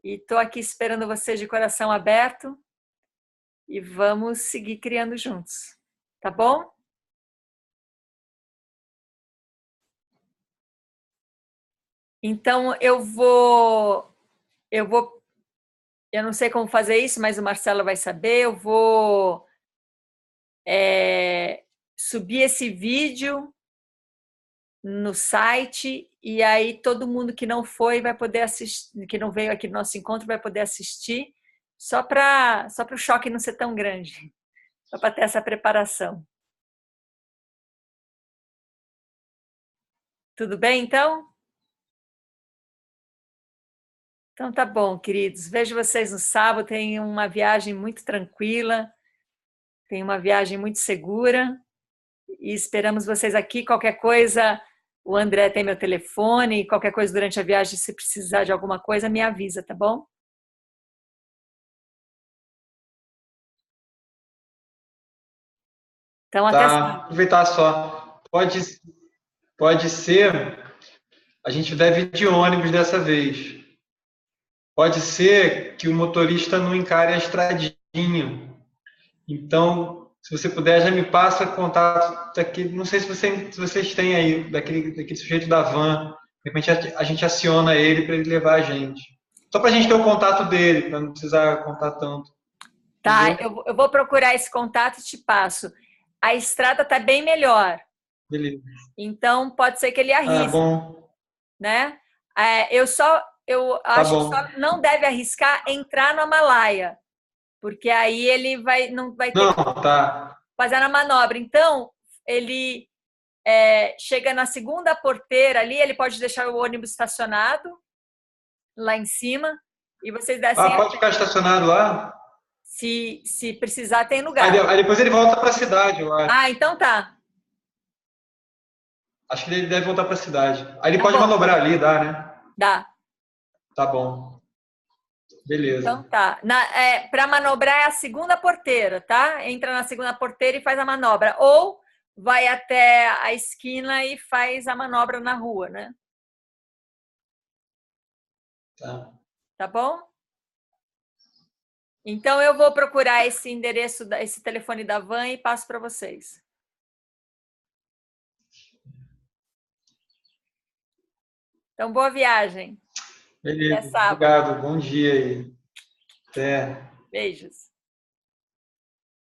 E estou aqui esperando vocês de coração aberto e vamos seguir criando juntos. Tá bom? Então eu não sei como fazer isso, mas o Marcelo vai saber. Eu vou subir esse vídeo no site e aí todo mundo que não foi vai poder assistir, que não veio aqui no nosso encontro vai poder assistir, só para o choque não ser tão grande, só para ter essa preparação. Tudo bem, então? Então tá bom, queridos. Vejo vocês no sábado. Tem uma viagem muito tranquila, tem uma viagem muito segura e esperamos vocês aqui. Qualquer coisa, o André tem meu telefone. Qualquer coisa durante a viagem, se precisar de alguma coisa, me avisa, tá bom? Então, até Tá, sábado. aproveitar só. Pode ser, a gente deve ir de ônibus dessa vez. Pode ser que o motorista não encare a estradinha. Então, se você puder, já me passa contato daquele. Não sei se vocês têm aí, daquele sujeito da van. De repente a gente aciona ele para ele levar a gente. Só para a gente ter o contato dele, para não precisar contar tanto. Tá, Entendeu? eu vou procurar esse contato e te passo. A estrada tá bem melhor, Beleza. então pode ser que ele Ah, arrisque, bom. né? Eu Tá acho que bom. só não deve arriscar entrar no Himalaia, porque aí ele não vai ter Não, que tá. fazer a manobra. Então, ele chega na segunda porteira ali, ele pode deixar o ônibus estacionado lá em cima e vocês Ah, descem a pode pé. ficar estacionado lá? Se precisar, tem Aí, lugar. aí depois ele volta para a cidade, eu acho. Ah, então tá. Acho que ele deve voltar para a cidade. Aí ele Tá pode bom, manobrar ali, dá, né? dá. Tá bom. Então Beleza. tá. Para manobrar é a segunda porteira, tá? Entra na segunda porteira e faz a manobra. Ou vai até a esquina e faz a manobra na rua, né? Tá. Tá bom? Então, eu vou procurar esse endereço, esse telefone da van e passo para vocês. Então, boa viagem. Beleza, Até sábado. obrigado. Bom dia aí. Até. Beijos.